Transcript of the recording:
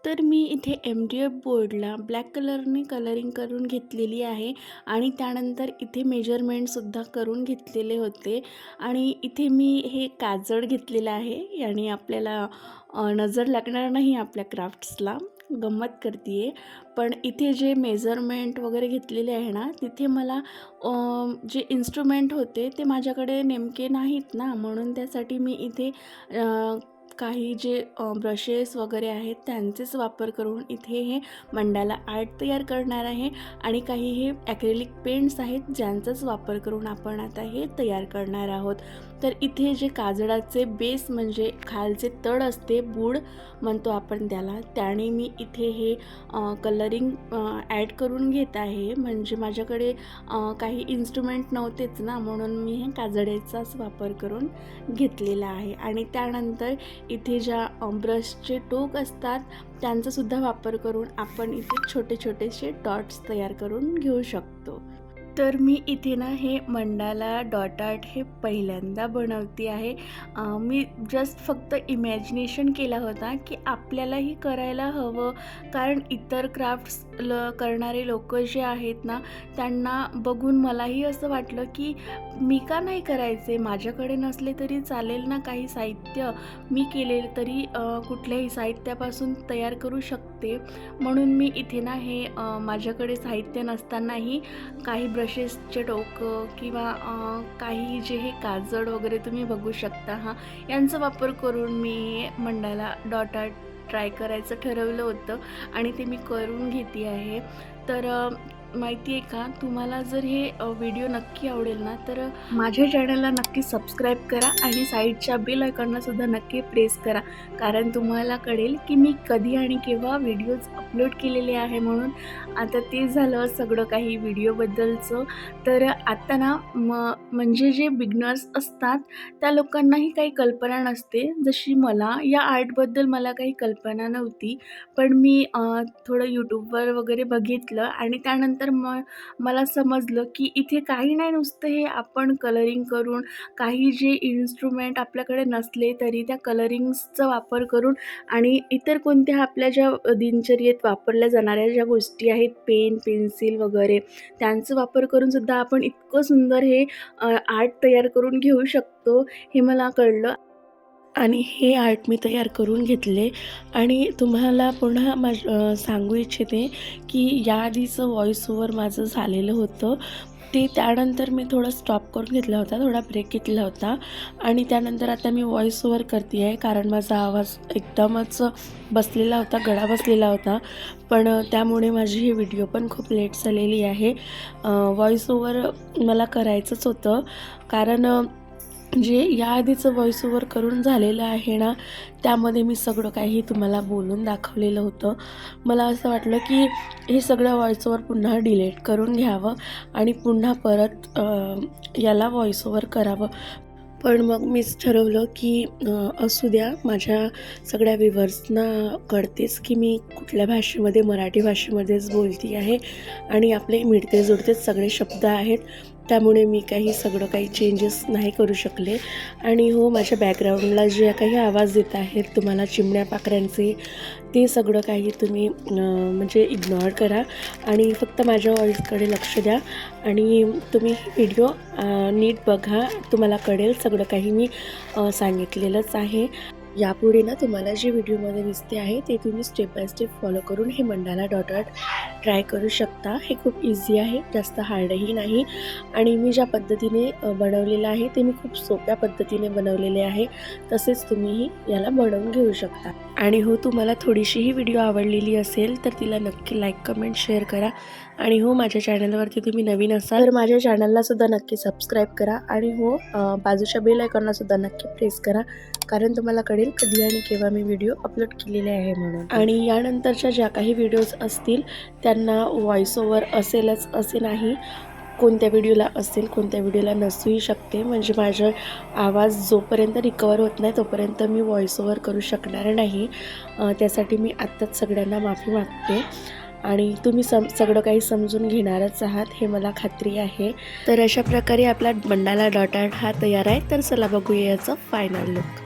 तर मी इथे MDF बोर्डला black कलरने colouring करून घेतलेली आहे आणि त्यानंतर इथे मेजरमेंटसुद्धा करून घेतलेले होते आणि इथे मी हे काजळ घेतलेलं आहे याने आपल्याला नजर लागणार नाही आपल्या क्राफ्ट्सला. गंमत करते आहे. पण इथे जे मेजरमेंट वगैरे घेतलेले आहे ना, तिथे मला जे इन्स्ट्रुमेंट होते ते माझ्याकडे नेमके नाहीत ना, म्हणून त्यासाठी मी इथे काही जे ब्रशेस वगैरे आहेत त्यांचेच वापर करून इथे हे मंडाला आर्ट तयार करणार आहे आणि काही हे ॲक्रेलिक पेंट्स आहेत ज्यांचाच वापर करून आपण आता हे तयार करणार आहोत. तर इथे जे काजळाचे बेस म्हणजे खालचे तड असते, बूड म्हणतो आपण त्याला, त्याने मी इथे हे कलरिंग ॲड करून घेत आहे. म्हणजे माझ्याकडे काही इन्स्ट्रुमेंट नव्हतेच ना, म्हणून मी हे काजळाचाच वापर करून घेतलेला आहे. आणि त्यानंतर इथे ज्या ब्रशचे टोक असतात त्यांचासुद्धा वापर करून आपण इथे छोटे छोटेसे डॉट्स तयार करून घेऊ शकतो. तर मी इथे ना हे मंडाला डॉट आर्ट हे पहिल्यांदा बनवते आहे. मी जस्ट फक्त इमॅजिनेशन केला होता की आपल्यालाही करायला हवं, कारण इतर क्राफ्ट्स करणारे लोक जे आहेत ना त्यांना बघून मलाही असं वाटलं की मी का नाही करायचे, माझ्याकडे नसले तरी चालेल ना, काही साहित्य मी केले तरी कुठल्याही साहित्यापासून तयार करू शकते. म्हणून मी इथे ना हे माझ्याकडे साहित्य नसतानाही काही ब्रशेसचे टोकं किंवा काही जे हे काजळ वगैरे तुम्ही बघू शकता यांचा वापर करून मी मंडाला डॉट आर्ट ट्राय करायचं ठरवलं होतं आणि ते मी करून घेते आहे. तर माहिती आहे का, तुम्हाला जर हे व्हिडिओ नक्की आवडेल ना तर माझ्या चॅनलला नक्की सबस्क्राईब करा आणि साईडच्या बेल आयकॉनलासुद्धा नक्की प्रेस करा, कारण तुम्हाला कळेल की मी कधी आणि केव्हा व्हिडिओज अपलोड केलेले आहे. म्हणून आता ते झालं सगळं काही व्हिडिओबद्दलचं. तर आता ना म्हणजे जे बिगनर्स असतात त्या लोकांनाही काही कल्पना नसते, जशी मला या आर्टबद्दल मला काही कल्पना नव्हती. पण मी थोडं यूट्यूबवर वगैरे बघितलं आणि त्यानंतर मला समजलं की इथे काही नाही, नुसतं हे आपण कलरिंग करून काही जे इन्स्ट्रुमेंट आपल्याकडे नसले तरी त्या कलरिंग्सचा वापर करून आणि इतर कोणत्या आपल्या ज्या दिनचर्येत वापरल्या जाणाऱ्या ज्या गोष्टी आहेत, पेन, पेन्सिल वगैरे, त्यांचा वापर करूनसुद्धा आपण इतकं सुंदर हे आर्ट तयार करून घेऊ शकतो हे मला कळलं. आणि हे आर्ट मी तयार करून घेतले आणि तुम्हाला पुन्हा सांगू इच्छिते की याआधीचं व्हॉइस ओव्हर माझं झालेलं होतं ते, त्यानंतर मी थोडं स्टॉप करून घेतला होता, थोडा ब्रेक घेतला होता आणि त्यानंतर आता मी व्हॉइस ओव्हर करते आहे, कारण माझा आवाज एकदमच बसलेला होता, गळा बसलेला होता. पण त्यामुळे माझी ही व्हिडिओ पण खूप लेट झालेली आहे. व्हॉइस ओव्हर मला करायचंच होतं, कारण जे याआधीचं व्हॉइस ओव्हर करून झालेलं आहे ना, त्यामध्ये मी सगळं काही तुम्हाला बोलून दाखवलेलं होतं. मला असं वाटलं की हे सगळं व्हॉइस ओव्हर पुन्हा डिलीट करून घ्यावं आणि पुन्हा परत याला व्हॉइस ओव्हर करावं. पण मग मीच ठरवलं की असू द्या, माझ्या सगळ्या व्ह्युअर्सना कळतेच की मी कुठल्या भाषेमध्ये, मराठी भाषेमध्येच बोलती आहे आणि आपले मिळते जुळतेच सगळे शब्द आहेत, त्यामुळे मी सगळं काही चेंजेस नाही करू शकले. आणि हो, माझ्या बॅकग्राऊंडला जे काही आवाज येत आहेत तुम्हाला चिमण्या पाखरांचे, ते सगळं काही तुम्ही म्हणजे इग्नोर करा आणि फक्त माझ्या व्हॉइसकडे लक्ष द्या आणि तुम्ही व्हिडिओ नीट बघा, तुम्हाला कळेल सगळं काही मी सांगितलेलंच आहे. यापुढे ना तुम्हाला जे व्हिडिओमध्ये दिसते आहे ते तुम्ही स्टेप बाय स्टेप फॉलो करून हे मंडाला डॉट आर्ट ट्राय करू शकता. हे खूप इझी आहे, जास्त हार्डही नाही आणि मी ज्या पद्धतीने बनवलेलं आहे ते मी खूप सोप्या पद्धतीने बनवलेले आहे, तसेच तुम्हीही याला बनवून घेऊ शकता. आणि हो, तुम्हाला थोडीशीही व्हिडिओ आवडलेली असेल तर तिला नक्की लाईक, कमेंट, शेअर करा. आणि हो, माझ्या चॅनलवरती तुम्ही नवीन असाल तर माझ्या चॅनललासुद्धा नक्की सबस्क्राईब करा आणि हो, बाजूच्या बेल आयकॉनलासुद्धा नक्की प्रेस करा, कारण तुम्हाला कळेल कधी आणि केव्हा मी व्हिडिओ अपलोड केलेले आहे म्हणून. आणि यानंतरच्या ज्या काही व्हिडिओज असतील त्यांना व्हॉइस ओव्हर असेलच असे नाही, कोणत्या व्हिडिओला असेल, कोणत्या व्हिडिओला नसूही शकते. म्हणजे माझा आवाज जोपर्यंत रिकवर होत नाही तोपर्यंत मी व्हॉइस ओव्हर करू शकणार नाही. त्यासाठी मी आत्ताच सगळ्यांना माफी मागते आणि तुम्ही सगळं काही समजून घेणारच आहात हे मला खात्री आहे. तर अशा प्रकारे आपला मंडाला डॉट आर्ट हा तयार आहे. तर चला बघूया याचं फायनल लुक.